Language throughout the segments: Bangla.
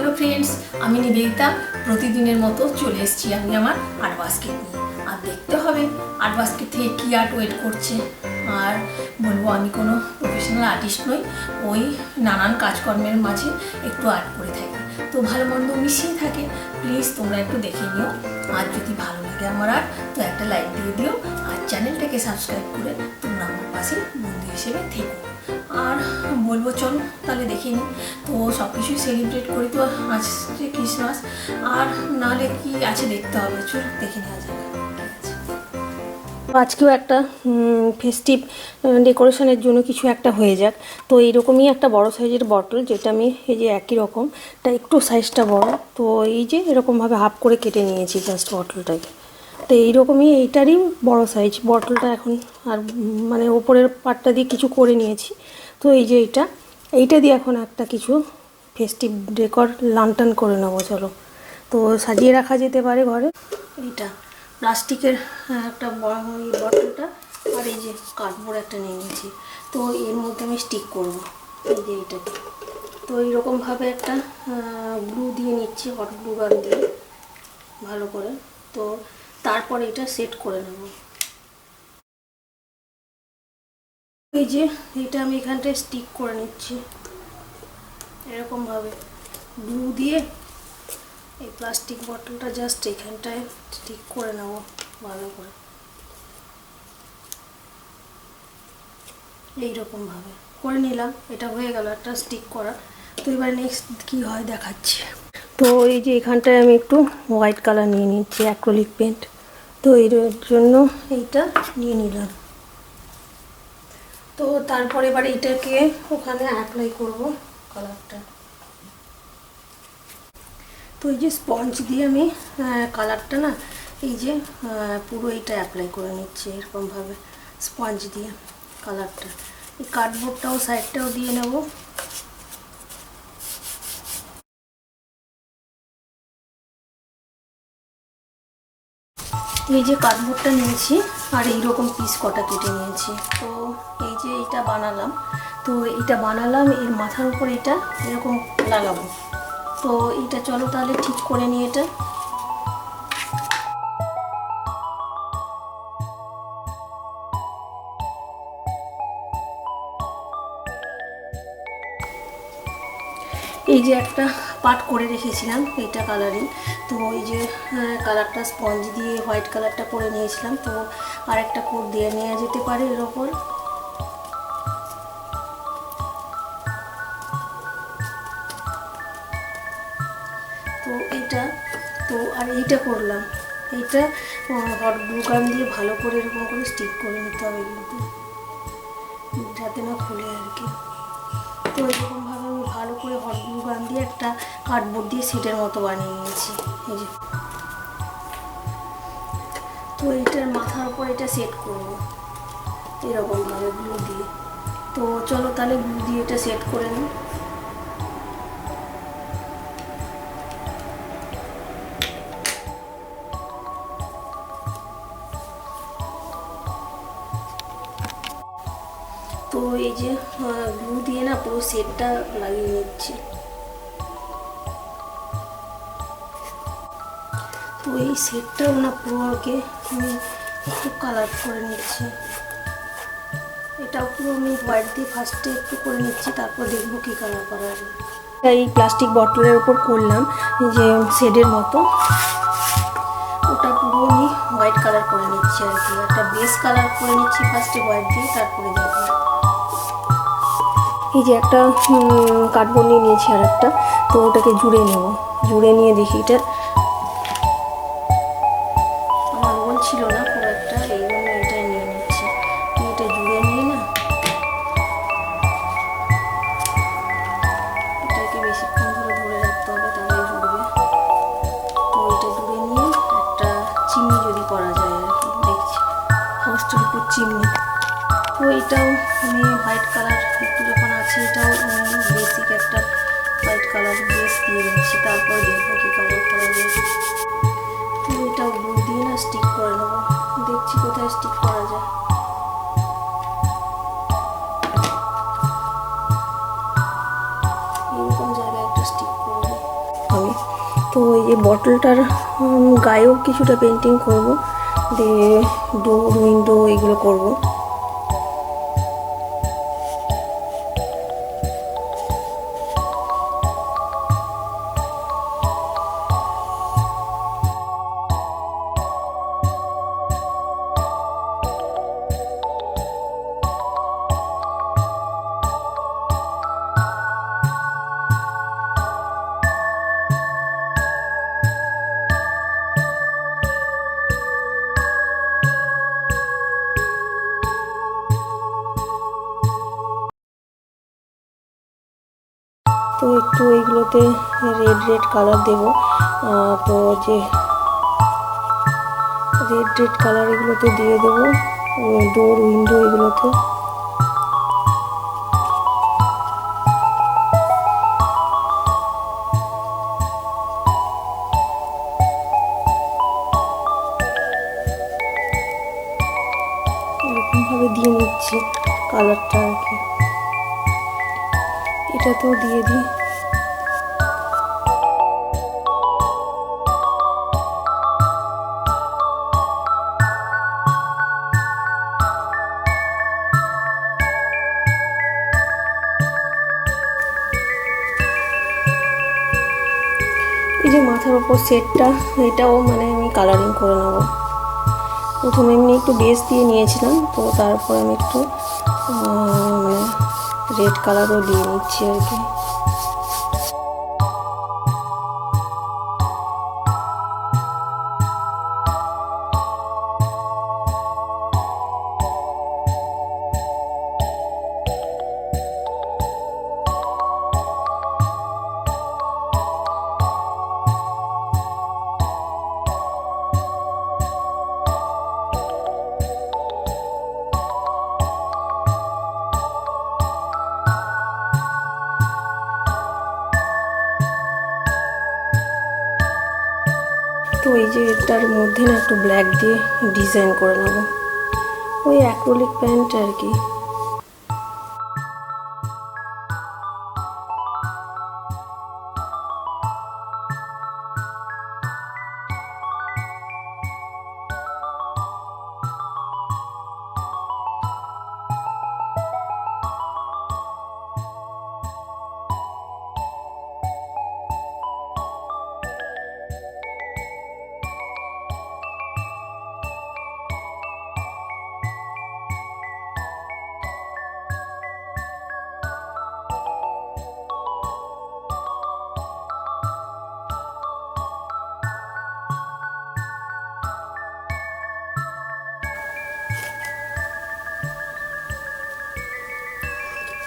হ্যালো ফ্রেন্ডস, আমি নিবেদিতা। প্রতিদিনের মতো চলে এসেছি আমি আমার আর্ট বাস্কেট নিয়ে। আর দেখতে হবে আর্ট বাস্কেট থেকে কী আর্ট ওয়েট করছে। আর বলবো আমি কোনো প্রফেশনাল আর্টিস্ট নই, ওই নানান কাজকর্মের মাঝে একটু আর্ট করে থাকি। তো ভালো মন্দ মিশিয়ে থাকে। প্লিজ তোমরা একটু দেখে নিও। আর যদি ভালো লাগে আমার আর্ট তো একটা লাইক দিয়ে দিও, আর চ্যানেলটাকে সাবস্ক্রাইব করে তোমরা আমার পাশে বন্ধু হিসেবে থেকো। আর বলবো চল তাহলে দেখে নিই। তো সব কিছুই সেলিব্রেট করি, তো আজকে ক্রিসমাস, আর নাহলে কি আছে দেখতে হবে। চল দেখে নেওয়া যাবে। আজকেও একটা ফেস্টিভ ডেকোরেশনের জন্য কিছু একটা হয়ে যাক। তো এইরকমই একটা বড় সাইজের বটল, যেটা আমি এই যে একই রকমটা একটু সাইজটা বড়, তো এই যে এরকমভাবে হাফ করে কেটে নিয়েছি জাস্ট বটলটাকে। তো এইরকমই এইটারই বড় সাইজ বটলটা এখন, আর মানে ওপরের পার্টটা দিয়ে কিছু করে নিয়েছি। তো এই যে এইটা দিয়ে এখন একটা কিছু ফেস্টিভ ডেকর লান্টান করে নেবো। চলো, তো সাজিয়ে রাখা যেতে পারে ঘরে। এইটা প্লাস্টিকের একটা বটলটা, আর এই যে কার্ডবোর্ড একটা নিয়ে নিয়েছি। তো এর মধ্যে আমি স্টিক করব এই যে এইটাকে। তো এইরকমভাবে একটা গ্লু দিয়ে নিচ্ছি, হট গ্লু গান দিয়ে ভালো করে। তো তারপর এটা সেট করে নেব। এই যে এটা আমি এখানটায় স্টিক করে নিচ্ছি এরকমভাবে গ্লু দিয়ে। এই প্লাস্টিক বটলটা জাস্ট এখানটায় স্টিক করে নেব ভালো করে, এইরকমভাবে করে নিলাম। এটা হয়ে গেল একটা স্টিক করা। তো এবার নেক্সট কী হয় দেখাচ্ছি। তো এই যে এখানটায় আমি একটু হোয়াইট কালার নিয়ে নিচ্ছি, অ্যাক্রিলিক পেন্ট। তো এর জন্য এইটা নিয়ে নিলাম। তো তারপরে এবার এটাকে ওখানে অ্যাপ্লাই করব কালারটা। তো এই যে স্পঞ্জ দিয়ে আমি কালারটা না এই যে পুরো এটা অ্যাপ্লাই করে নিচ্ছি এরকমভাবে স্পঞ্জ দিয়ে কালারটা। এই কার্ডবোর্ডটাও সাইডটাও দিয়ে নেব। এই যে কার্ডবোর্ডটা নিয়েছি আর এইরকম পিস কটা কেটে নিয়েছি। তো এই যে এইটা বানালাম, তো এইটা বানালাম, এর মাথার উপর এটা এরকম লাগাবো। তো এইটা চলো তাহলে ঠিক করে নিই এটা। এই যে একটা পার্ট করে রেখেছিলাম এইটা কালারিং, তো এই যে কালারটা স্পঞ্জ দিয়ে হোয়াইট কালারটা করে নিয়েছিলাম। তো আরেকটা কোট দিয়ে নেওয়া যেতে পারে এর ওপর। তো এইটা, তো আর এইটা করলাম, এইটা হট গ্লু গান দিয়ে ভালো করে এরকম করে স্টিক করে নিতে হবে, কিন্তু যাতে না খুলে আর কি। তো এরকমভাবে আমি ভালো করে হট গ্লু গান দিয়ে একটা কার্ডবোর্ড দিয়ে সেটের মতো বানিয়ে নিয়েছি এই যে। তো এইটার মাথার উপর এটা সেট করবো এরকমভাবে গ্লু দিয়ে। তো চলো তাহলে গ্লু দিয়ে এটা সেট করে নিই। তো এই যে গ্লু দিয়ে না পুরো সেটটা লাগিয়ে নিচ্ছি। তো এই সেটটাও না পুরোকে আমি একটু কালার করে নিচ্ছি। এটাও পুরো আমি হোয়াইট দিয়ে ফার্স্টে একটু করে নিচ্ছি, তারপর দেখবো কী কালার করা যাবে। এই প্লাস্টিক বটলের ওপর করলাম যে শেডের মতো, ওটা পুরো আমি হোয়াইট কালার করে নিচ্ছি আর কি। একটা বেস কালার করে নিচ্ছি ফার্স্টে হোয়াইট দিয়ে, তারপরে দেখবো। এই যে একটা কার্ডবোর্ড নিয়ে নিয়েছি আর একটা, তো ওটাকে জুড়ে নেব। জুড়ে নিয়ে দেখি, এটা আমার রোল ছিল না খুব একটা, এই জন্য এটাই নিয়ে নিচ্ছি। এটা জুড়ে নিয়ে না এটাকে বেশিক্ষণ ধরে রাখতে হবে, তাহলে জুড়বে। তো এটা জুড়ে নিয়ে একটা চিমনি যদি করা যায় আর কি, দেখছি হাউসটার উপর চিমনি। তো এটাও আমি হোয়াইট কালার একটু যখন আছে, এটাও বেসিক একটা হোয়াইট কালার বেস দিয়ে নিচ্ছি, তারপর দেখবো কী কালার করা যায়। তো এটাও গ্লু দিয়ে না স্টিক করে নেবো, দেখছি কোথায় স্টিক করা যায়। এরকম জায়গায় একটা স্টিক করে দিই। এই বটলটার গায়েও কিছুটা পেন্টিং করব, দিয়ে ডোর উইন্ডো এগুলো করব। তো একটু এইগুলোতে রেড রেড কালার দেব। তো যে রেড রেড কালার এগুলোতে দিয়ে দেবো ডোর উইন্ডো এগুলোতে। এরকমভাবে দিয়ে নিচ্ছি কালারটা আর কি, এটাতেও দিয়ে দিই। এই যে মাথার ওপর সেটটা, এটাও মানে আমি কালারিং করে নেব। প্রথমে এমনি একটু বেস দিয়ে নিয়েছিলাম, তো তারপর আমি একটু মানে রেড কালারও দিয়ে নিচ্ছি আর কি। তো এই যে এটার মধ্যে না একটু ব্ল্যাক দিয়ে ডিজাইন করে নেব, ওই অ্যাক্রিলিক প্যান্ট আর কি।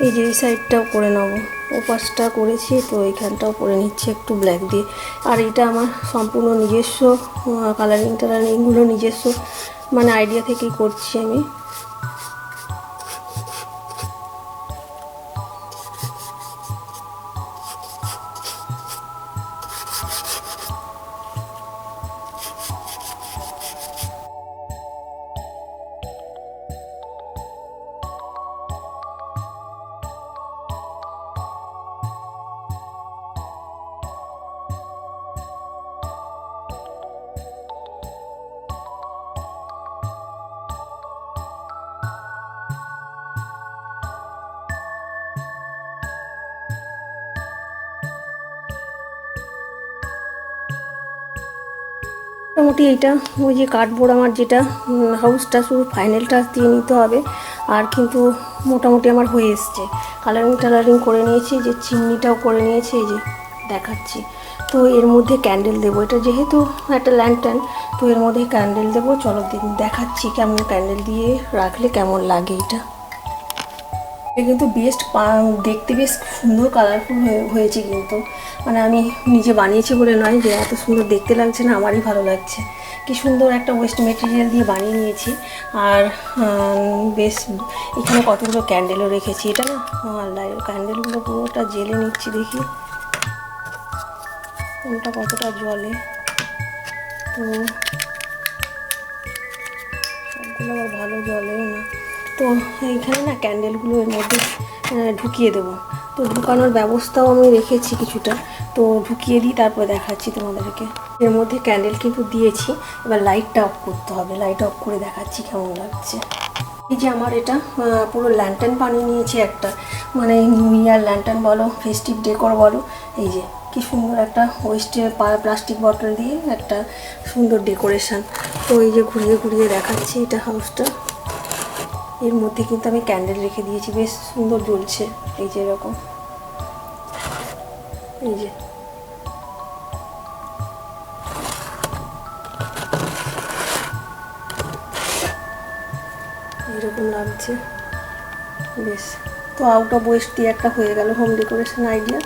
এই যে এই সাইডটাও করে নেবো, ওপাশটা করেছি, তো এইখানটাও করে নিচ্ছি একটু ব্ল্যাক দিয়ে। আর এটা আমার সম্পূর্ণ নিজস্ব কালারিং টালারিংগুলো নিজস্ব মানে আইডিয়া থেকেই করছি আমি। মোটামুটি এইটা ওই যে কার্ডবোর্ড আমার যেটা হাউসটা শুধু ফাইনাল টাচ দিয়ে নিতে হবে, আর কিন্তু মোটামুটি আমার হয়ে এসছে। কালারিং টালারিং করে নিয়েছি, যে চিমনিটাও করে নিয়েছি, এই যে দেখাচ্ছি। তো এর মধ্যে ক্যান্ডেল দেবো, এটা যেহেতু একটা ল্যান্টার্ন, তো এর মধ্যে ক্যান্ডেল দেবো। চলো দেখাচ্ছি কেমন ক্যান্ডেল দিয়ে রাখলে কেমন লাগে এটা। এটা কিন্তু বেস্ট, দেখতে বেশ সুন্দর কালারফুল হয়েছে কিন্তু, মানে আমি নিজে বানিয়েছি বলে নয় যে এত সুন্দর দেখতে লাগছে না, আমারই ভালো লাগছে। কি সুন্দর একটা ওয়েস্ট মেটেরিয়াল দিয়ে বানিয়ে নিয়েছি। আর বেশ এখানে কতগুলো ক্যান্ডেলও রেখেছি। এটা না ক্যান্ডেলগুলো পুরোটা জেলে নিচ্ছি, দেখি কোনটা কতটা জলে। তো সবগুলো আবার ভালো জলেও না। তো তো এইখানে না ক্যান্ডেলগুলো এর মধ্যে ঢুকিয়ে দেবো। তো ঢুকানোর ব্যবস্থাও আমি রেখেছি কিছুটা, তো ঢুকিয়ে দিই তারপরে দেখাচ্ছি তোমাদেরকে। এর মধ্যে ক্যান্ডেল কিন্তু দিয়েছি, এবার লাইটটা অফ করতে হবে। লাইট অফ করে দেখাচ্ছি কেমন লাগছে। এই যে আমার এটা পুরো ল্যান্টার্ন বানিয়ে নিয়েছি একটা, মানে নিউ ইয়ার ল্যান্টার্ন বলো, ফেস্টিভ ডেকোর বলো। এই যে কি সুন্দর একটা ওয়েস্টের প্লাস্টিক বটল দিয়ে একটা সুন্দর ডেকোরেশন। তো এই যে ঘুরিয়ে ঘুরিয়ে দেখাচ্ছি এটা হাউসটা। এর মধ্যে কিন্তু আমি ক্যান্ডেল রেখে দিয়েছি, বেশ সুন্দর জ্বলছে। এই যে এরকম, এই যে এরকম লাগছে বেশ। তো আউট অফ ওয়েস্ট দিয়ে একটা হয়ে গেল হোম ডেকোরেশন আইডিয়া।